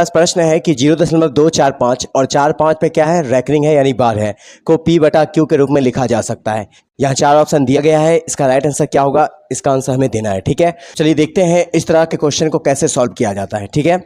पास प्रश्न है कि 0.245 और 45 पे क्या है, रैकरिंग है यानी बार है, को P बटा Q के रूप में लिखा जा सकता है। यहाँ 4 ऑप्शन दिया गया है, इसका राइट आंसर क्या होगा, इसका आंसर हमें देना है। ठीक है, चलिए देखते हैं इस तरह के क्वेश्चन को कैसे सॉल्व किया जाता है। ठीक है,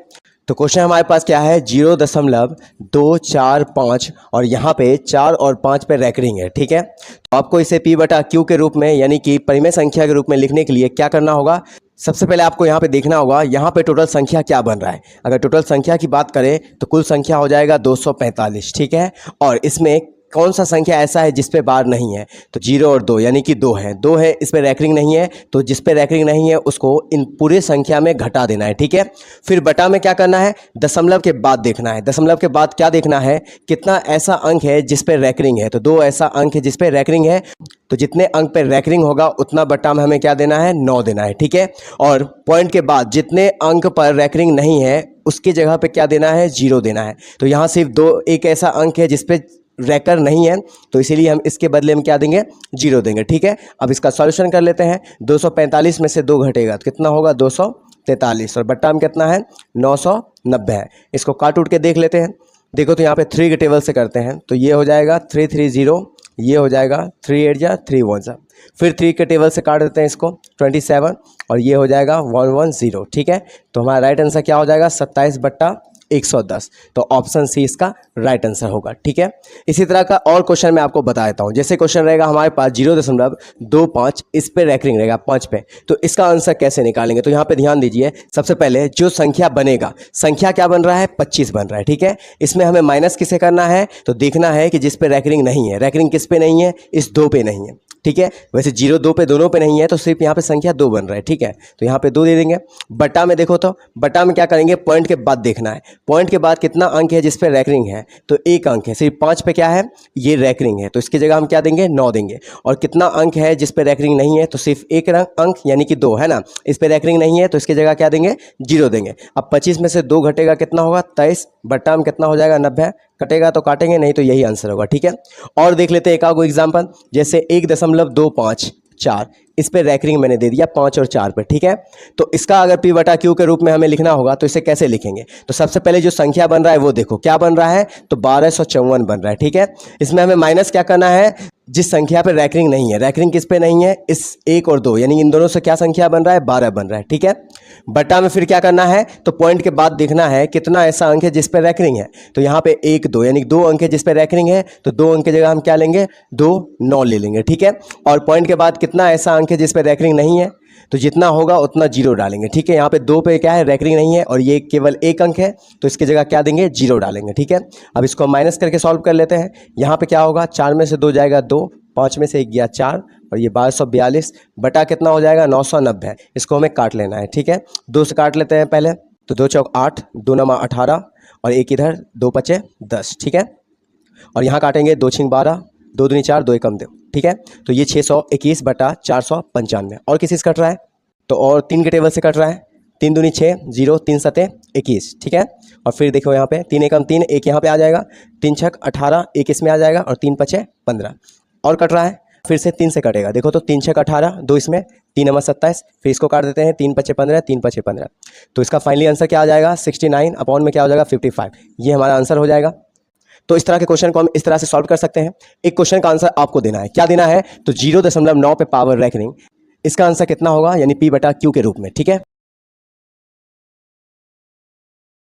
तो क्वेश्चन हमारे पास क्या है, 0.245 और यहाँ पे 4 और 5 पे रैकरिंग है। ठीक है, तो आपको इसे P बटा Q के रूप में यानी कि परिमेय संख्या के रूप में लिखने के लिए क्या करना होगा, सबसे पहले आपको यहाँ पे देखना होगा यहाँ पे टोटल संख्या क्या बन रहा है। अगर टोटल संख्या की बात करें तो कुल संख्या हो जाएगा 245। ठीक है, और इसमें कौन सा संख्या ऐसा है जिस पे बार नहीं है, तो 0 और 2 यानी कि 2 है, इस पे रैकरिंग नहीं है, तो जिस पे रैकरिंग नहीं है उसको इन पूरे संख्या में घटा देना है। ठीक है, फिर बटा में क्या करना है, दशमलव के बाद देखना है। दशमलव के बाद क्या देखना है, कितना ऐसा अंक है जिस पे रैकरिंग है, तो 2 ऐसा अंक है जिस पे रैकरिंग है, तो जितने अंक पे रैकरिंग होगा उतना बटा में हमें क्या देना है, 9 देना है। ठीक है, और पॉइंट के बाद जितने अंक पर रैकरिंग नहीं है उसकी जगह पे क्या देना है, 0 देना है। तो यहाँ सिर्फ एक ऐसा अंक है जिस पे रैकर नहीं है, तो इसीलिए हम इसके बदले में क्या देंगे, 0 देंगे। ठीक है, अब इसका सॉल्यूशन कर लेते हैं। 245 में से 2 घटेगा तो कितना होगा, 243, और बट्टा में कितना है, 990 है। इसको काट उठ के देख लेते हैं। देखो तो यहाँ पे 3 के टेबल से करते हैं, तो ये हो जाएगा 330, ये हो जाएगा 3 8 जा 3 1 जा, फिर 3 के टेबल से काट देते हैं इसको 27, और ये हो जाएगा 110। ठीक है, तो हमारा राइट आंसर क्या हो जाएगा, 27 बट्टा 110, तो ऑप्शन सी इसका राइट आंसर होगा। ठीक है, इसी तरह का और क्वेश्चन मैं आपको बता देता हूँ। जैसे क्वेश्चन रहेगा हमारे पास 0.25, इस पे रैकरिंग रहेगा 5 पे, तो इसका आंसर कैसे निकालेंगे, तो यहाँ पे ध्यान दीजिए। सबसे पहले जो संख्या बनेगा, संख्या क्या बन रहा है, 25 बन रहा है। ठीक है, इसमें हमें माइनस किसे करना है, तो देखना है कि जिस पे रैकरिंग नहीं है, रैकरिंग किस पे नहीं है, इस 2 पे नहीं है। ठीक है, वैसे 0 2 पे दोनों पे नहीं है, तो सिर्फ यहाँ पे संख्या 2 बन रहा है। ठीक है, तो यहाँ पे 2 दे देंगे। बटा में देखो, तो बटा में क्या करेंगे, पॉइंट के बाद देखना है, पॉइंट के बाद कितना अंक है जिस पे रैकरिंग है, तो 1 अंक है, सिर्फ 5 पे क्या है, ये रैकरिंग है, तो इसकी जगह हम क्या देंगे, 9 देंगे। और कितना अंक है जिस पे रैकरिंग नहीं है, तो सिर्फ 1 अंक यानी कि 2 है ना, इस पे रैकरिंग नहीं है, तो इसकी जगह क्या देंगे, 0 देंगे। अब 25 में से 2 घटेगा, कितना होगा, 23, बटा में कितना हो जाएगा, 90, कटेगा तो काटेंगे, नहीं तो यही आंसर होगा। ठीक है, और देख लेते हैं एक आगो एग्जाम्पल, जैसे 1.254, इस पे रैकरिंग मैंने दे दिया 5 और 4 पे। ठीक है, तो इसका अगर P बटा Q के रूप में हमें लिखना होगा तो इसे कैसे लिखेंगे, तो सबसे पहले जो संख्या बन रहा है वो देखो क्या बन रहा है, तो 1254 बन रहा है। ठीक है, इसमें हमें माइनस क्या करना है, जिस संख्या पे रैकरिंग नहीं है, रैकरिंग किस पे नहीं है, इस 1 और 2 यानी इन दोनों से क्या संख्या बन रहा है, 12 बन रहा है। ठीक है, बटा में फिर क्या करना है, तो पॉइंट के बाद देखना है कितना ऐसा अंक है जिस पे रैकरिंग है, तो यहाँ पे 1 2 यानी 2 अंक है जिस पे रैकरिंग है, तो 2 अंक की जगह हम क्या लेंगे, 2 9 ले लेंगे। ठीक है, और पॉइंट के बाद कितना ऐसा अंक है जिस पे रैकरिंग नहीं है, तो जितना होगा उतना 0 डालेंगे। ठीक है, यहाँ पे 2 पे क्या है, रैकरिंग नहीं है, और ये केवल 1 अंक है, तो इसकी जगह क्या देंगे, 0 डालेंगे। ठीक है, अब इसको माइनस करके सॉल्व कर लेते हैं। यहाँ पे क्या होगा, 4 में से 2 जाएगा 2, 5 में से 1 गया 4, और ये 1242 बटा कितना हो जाएगा, 990। इसको हमें काट लेना है। ठीक है, 2 से काट लेते हैं पहले, तो 2 चौक 8, 2 नमा 18, और 1 इधर, 2 पचे 10। ठीक है, और यहाँ काटेंगे 2 छिंग 12, 2 दूनी 4, 2 एकम 2। ठीक है, तो ये 621 बटा 495। और किसी से कट रहा है, तो और 3 के टेबल से कट रहा है, 3 दूनी 6, 0 3 सते 21। ठीक है, और फिर देखो यहाँ पे 3 एकम 3, 1 यहाँ पे आ जाएगा, 3 छक 18, 1 इसमें आ जाएगा, और 3 पचे 15। और कट रहा है, फिर से 3 से कटेगा, देखो तो 3 छक 18, 2 इसमें, 3 नंबर 27, फिर इसको काट देते हैं, 3 पचे 15, 3 पचे 15, तो इसका फाइनली आंसर क्या आ जाएगा, 69 अपॉन में क्या हो जाएगा, 55। ये हमारा आंसर हो जाएगा। तो इस तरह के क्वेश्चन को हम इस तरह से सॉल्व कर सकते हैं। एक क्वेश्चन का आंसर आपको देना है, क्या देना है, तो 0.9 पे पावर रैकरिंग, इसका आंसर कितना होगा, यानी P बटा Q के रूप में। ठीक है।